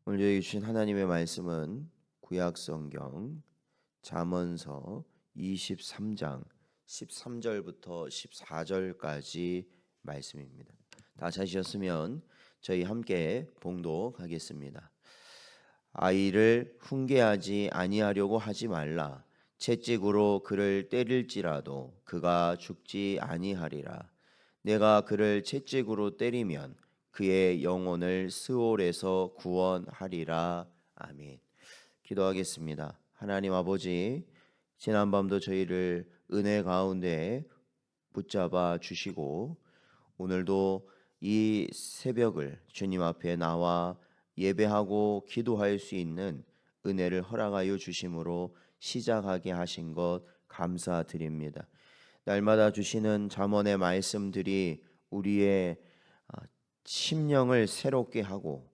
오늘 저에게 주신 하나님의 말씀은 구약성경 잠언서 23장 13절부터 14절까지 말씀입니다. 다 찾으셨으면 저희 함께 봉독하겠습니다. 아이를 훈계하지 아니하려고 하지 말라. 채찍으로 그를 때릴지라도 그가 죽지 아니하리라. 내가 그를 채찍으로 때리면 그의 영혼을 스올에서 구원하리라. 아멘. 기도하겠습니다. 하나님 아버지, 지난밤도 저희를 은혜 가운데 붙잡아 주시고 오늘도 이 새벽을 주님 앞에 나와 예배하고 기도할 수 있는 은혜를 허락하여 주심으로 시작하게 하신 것 감사드립니다. 날마다 주시는 잠언의 말씀들이 우리의 심령을 새롭게 하고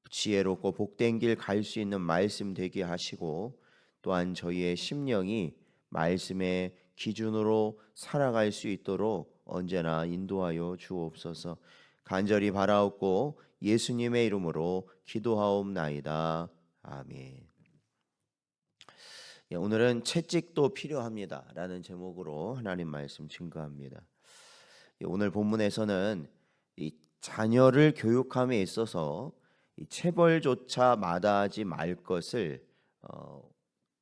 지혜롭고 복된 길 갈 수 있는 말씀 되게 하시고 또한 저희의 심령이 말씀의 기준으로 살아갈 수 있도록 언제나 인도하여 주옵소서. 간절히 바라옵고 예수님의 이름으로 기도하옵나이다. 아멘. 오늘은 채찍도 필요합니다 라는 제목으로 하나님 말씀 증거합니다. 오늘 본문에서는 이 자녀를 교육함에 있어서 이 체벌조차 마다하지 말 것을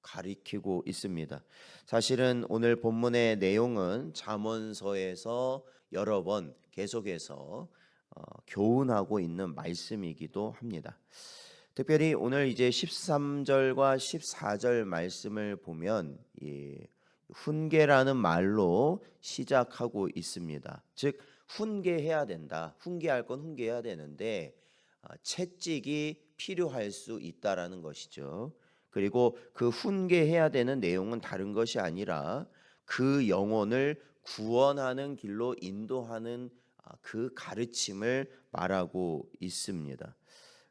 가리키고 있습니다. 사실은 오늘 본문의 내용은 잠언서에서 여러 번 계속해서 교훈하고 있는 말씀이기도 합니다. 특별히 오늘 이제 13절과 14절 말씀을 보면 훈계라는 말로 시작하고 있습니다. 즉 훈계해야 된다. 훈계할 건 훈계해야 되는데 채찍이 필요할 수 있다라는 것이죠. 그리고 그 훈계해야 되는 내용은 다른 것이 아니라 그 영혼을 구원하는 길로 인도하는 그 가르침을 말하고 있습니다.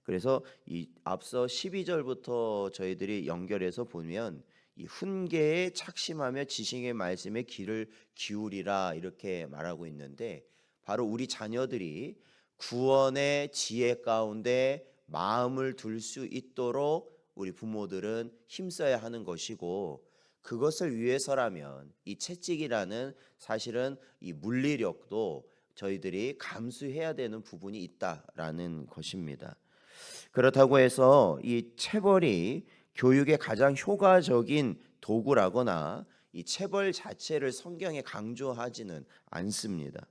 그래서 이 앞서 12절부터 저희들이 연결해서 보면 이 훈계에 착심하며 지식의 말씀에 귀를 기울이라 이렇게 말하고 있는데 바로 우리 자녀들이 구원의 지혜 가운데 마음을 둘 수 있도록 우리 부모들은 힘써야 하는 것이고 그것을 위해서라면 이 채찍이라는 사실은 이 물리력도 저희들이 감수해야 되는 부분이 있다라는 것입니다. 그렇다고 해서 이 체벌이 교육의 가장 효과적인 도구라거나 이 체벌 자체를 성경에 강조하지는 않습니다.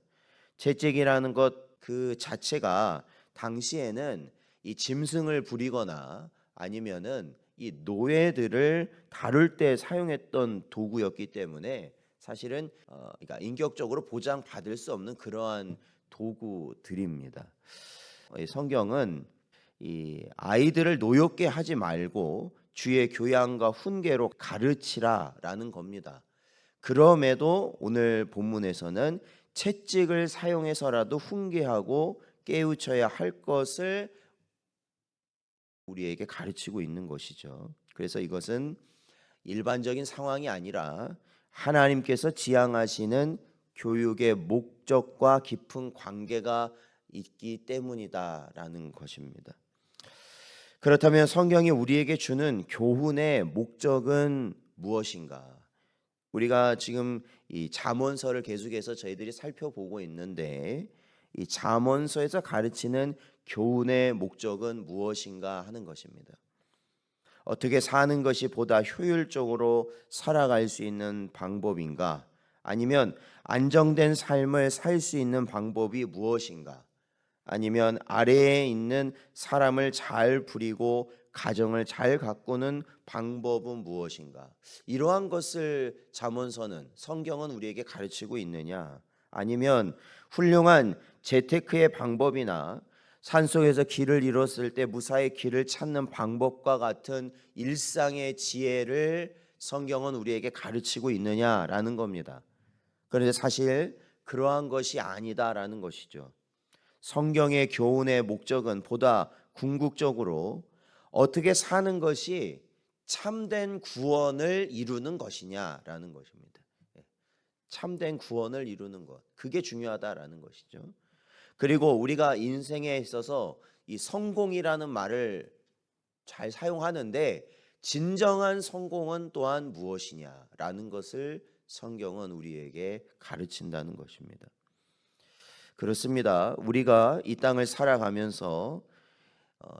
채찍이라는 것 그 자체가 당시에는 이 짐승을 부리거나 아니면은 이 노예들을 다룰 때 사용했던 도구였기 때문에 사실은 그러니까 인격적으로 보장받을 수 없는 그러한 도구들입니다. 성경은 이 아이들을 노엽게 하지 말고 주의 교양과 훈계로 가르치라라는 겁니다. 그럼에도 오늘 본문에서는 채찍을 사용해서라도 훈계하고 깨우쳐야 할 것을 우리에게 가르치고 있는 것이죠. 그래서 이것은 일반적인 상황이 아니라 하나님께서 지향하시는 교육의 목적과 깊은 관계가 있기 때문이다라는 것입니다. 그렇다면 성경이 우리에게 주는 교훈의 목적은 무엇인가? 우리가 지금 이 잠언서를 계속해서 저희들이 살펴보고 있는데 이 잠언서에서 가르치는 교훈의 목적은 무엇인가 하는 것입니다. 어떻게 사는 것이 보다 효율적으로 살아갈 수 있는 방법인가? 아니면 안정된 삶을 살 수 있는 방법이 무엇인가? 아니면 아래에 있는 사람을 잘 부리고 가정을 잘 가꾸는 방법은 무엇인가? 이러한 것을 잠언서는 성경은 우리에게 가르치고 있느냐? 아니면 훌륭한 재테크의 방법이나 산속에서 길을 잃었을 때 무사히 길을 찾는 방법과 같은 일상의 지혜를 성경은 우리에게 가르치고 있느냐라는 겁니다. 그런데 사실 그러한 것이 아니다라는 것이죠. 성경의 교훈의 목적은 보다 궁극적으로 어떻게 사는 것이 참된 구원을 이루는 것이냐라는 것입니다. 참된 구원을 이루는 것, 그게 중요하다라는 것이죠. 그리고 우리가 인생에 있어서 이 성공이라는 말을 잘 사용하는데 진정한 성공은 또한 무엇이냐라는 것을 성경은 우리에게 가르친다는 것입니다. 그렇습니다. 우리가 이 땅을 살아가면서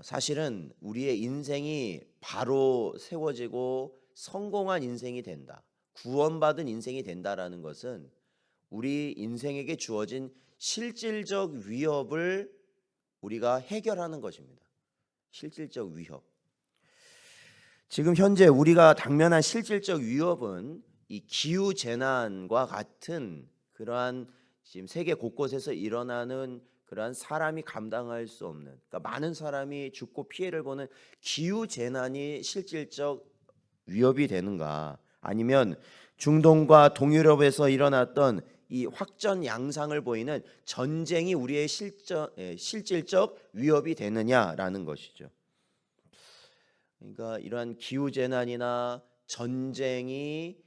사실은 우리의 인생이 바로 세워지고 성공한 인생이 된다, 구원받은 인생이 된다라는 것은 우리 인생에게 주어진 실질적 위협을 우리가 해결하는 것입니다. 실질적 위협. 지금 현재 우리가 당면한 실질적 위협은 이 기후 재난과 같은 그러한 지금 세계 곳곳에서 일어나는 그러한 사람이 감당할 수 없는, 그러니까 많은 사람이 죽고 피해를 보는 기후 재난이 실질적 위협이 되는가, 아니면 중동과 동유럽에서 일어났던 이 확전 양상을 보이는 전쟁이 우리의 실질적 위협이 되느냐라는 것이죠. 그러니까 이러한 기후 재난이나 전쟁이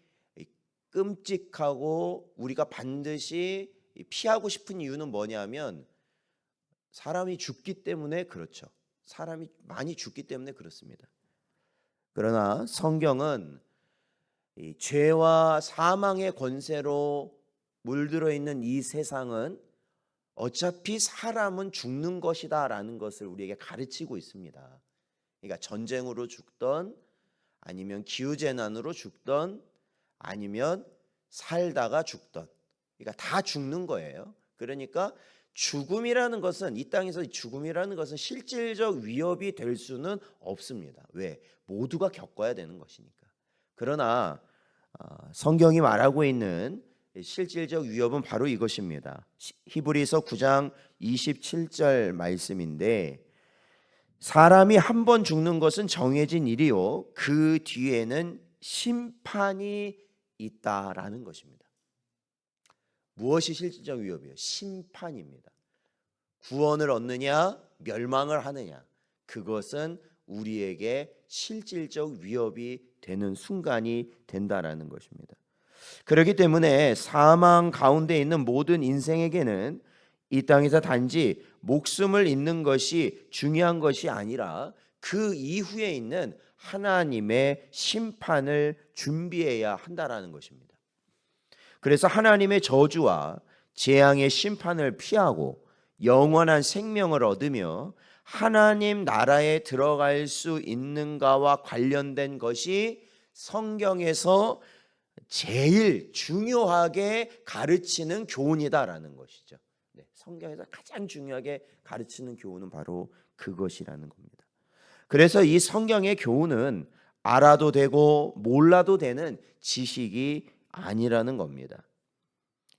끔찍하고 우리가 반드시 피하고 싶은 이유는 뭐냐면 사람이 죽기 때문에 그렇죠. 사람이 많이 죽기 때문에 그렇습니다. 그러나 성경은 이 죄와 사망의 권세로 물들어 있는 이 세상은 어차피 사람은 죽는 것이다라는 것을 우리에게 가르치고 있습니다. 그러니까 전쟁으로 죽던, 아니면 기후재난으로 죽던, 아니면 살다가 죽던, 그러니까 다 죽는 거예요. 그러니까 죽음이라는 것은, 이 땅에서 죽음이라는 것은 실질적 위협이 될 수는 없습니다. 왜? 모두가 겪어야 되는 것이니까. 그러나 성경이 말하고 있는 실질적 위협은 바로 이것입니다. 히브리서 9장 27절 말씀인데, 사람이 한 번 죽는 것은 정해진 일이요 그 뒤에는 심판이 있다라는 것입니다. 무엇이 실질적 위협이에요? 심판입니다. 구원을 얻느냐 멸망을 하느냐, 그것은 우리에게 실질적 위협이 되는 순간이 된다라는 것입니다. 그렇기 때문에 사망 가운데 있는 모든 인생에게는 이 땅에서 단지 목숨을 잇는 것이 중요한 것이 아니라 그 이후에 있는 하나님의 심판을 준비해야 한다라는 것입니다. 그래서 하나님의 저주와 재앙의 심판을 피하고 영원한 생명을 얻으며 하나님 나라에 들어갈 수 있는가와 관련된 것이 성경에서 제일 중요하게 가르치는 교훈이다라는 것이죠. 성경에서 가장 중요하게 가르치는 교훈은 바로 그것이라는 겁니다. 그래서 이 성경의 교훈은 알아도 되고 몰라도 되는 지식이 아니라는 겁니다.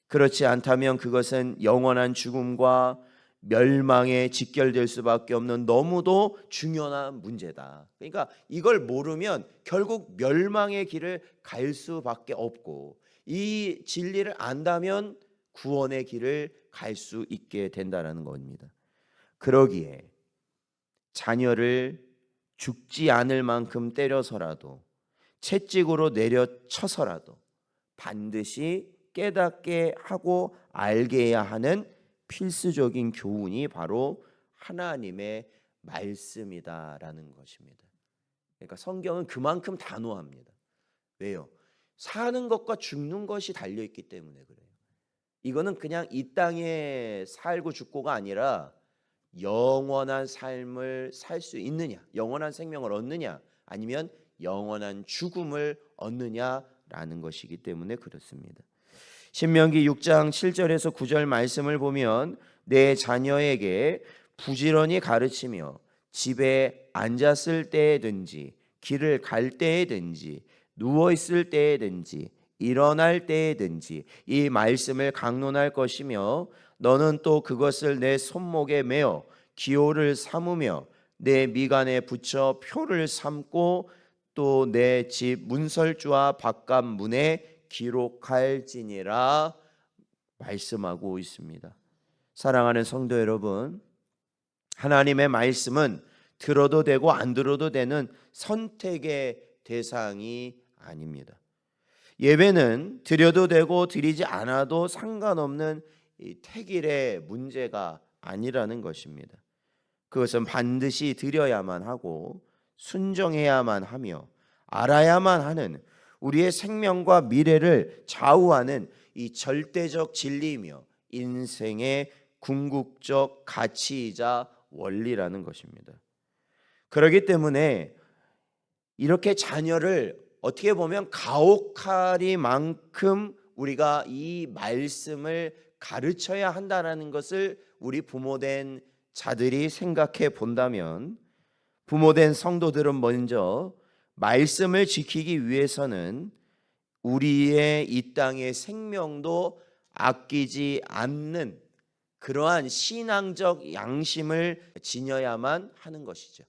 그렇지 않다면 그것은 영원한 죽음과 멸망에 직결될 수밖에 없는 너무도 중요한 문제다. 그러니까 이걸 모르면 결국 멸망의 길을 갈 수밖에 없고, 이 진리를 안다면 구원의 길을 갈 수 있게 된다는 겁니다. 그러기에 자녀를 죽지 않을 만큼 때려서라도, 채찍으로 내려쳐서라도 반드시 깨닫게 하고 알게 해야 하는 필수적인 교훈이 바로 하나님의 말씀이다라는 것입니다. 그러니까 성경은 그만큼 단호합니다. 왜요? 사는 것과 죽는 것이 달려있기 때문에 그래요. 이거는 그냥 이 땅에 살고 죽고가 아니라 영원한 삶을 살 수 있느냐, 영원한 생명을 얻느냐, 아니면 영원한 죽음을 얻느냐라는 것이기 때문에 그렇습니다. 신명기 6장 7절에서 9절 말씀을 보면, 내 자녀에게 부지런히 가르치며 집에 앉았을 때에든지 길을 갈 때에든지 누워 있을 때에든지 일어날 때에든지 이 말씀을 강론할 것이며, 너는 또 그것을 내 손목에 메어 기호를 삼으며 내 미간에 붙여 표를 삼고 또 내 집 문설주와 바깥 문에 기록할지니라 말씀하고 있습니다. 사랑하는 성도 여러분, 하나님의 말씀은 들어도 되고 안 들어도 되는 선택의 대상이 아닙니다. 예배는 드려도 되고 드리지 않아도 상관없는 이 택일의 문제가 아니라는 것입니다. 그것은 반드시 드려야만 하고 순종해야만 하며 알아야만 하는 우리의 생명과 미래를 좌우하는 이 절대적 진리이며 인생의 궁극적 가치이자 원리라는 것입니다. 그렇기 때문에 이렇게 자녀를 어떻게 보면 가혹하리만큼 우리가 이 말씀을 가르쳐야 한다는 것을 우리 부모된 자들이 생각해 본다면, 부모된 성도들은 먼저 말씀을 지키기 위해서는 우리의 이 땅의 생명도 아끼지 않는 그러한 신앙적 양심을 지녀야만 하는 것이죠.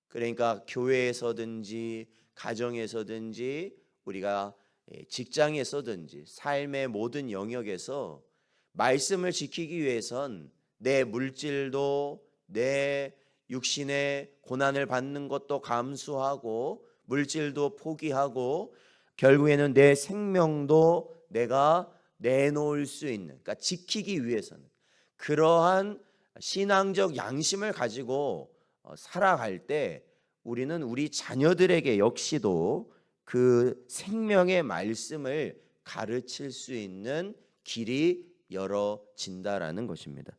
그러니까 교회에서든지 가정에서든지 우리가 직장에서든지 삶의 모든 영역에서 말씀을 지키기 위해선 내 물질도, 내 육신의 고난을 받는 것도 감수하고 물질도 포기하고 결국에는 내 생명도 내가 내놓을 수 있는, 그러니까 지키기 위해서는 그러한 신앙적 양심을 가지고 살아갈 때 우리는 우리 자녀들에게 역시도 그 생명의 말씀을 가르칠 수 있는 길이 열어진다라는 것입니다.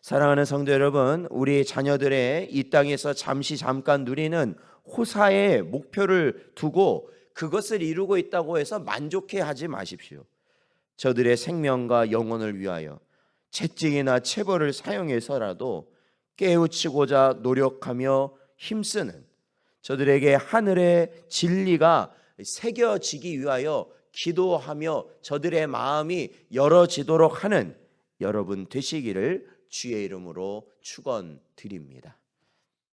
사랑하는 성도 여러분, 우리 자녀들의 이 땅에서 잠깐 누리는 호사의 목표를 두고 그것을 이루고 있다고 해서 만족해 하지 마십시오. 저들의 생명과 영혼을 위하여 채찍이나 체벌을 사용해서라도 깨우치고자 노력하며 힘쓰는, 저들에게 하늘의 진리가 새겨지기 위하여 기도하며 저들의 마음이 열어지도록 하는 여러분 되시기를 주의 이름으로 축원드립니다.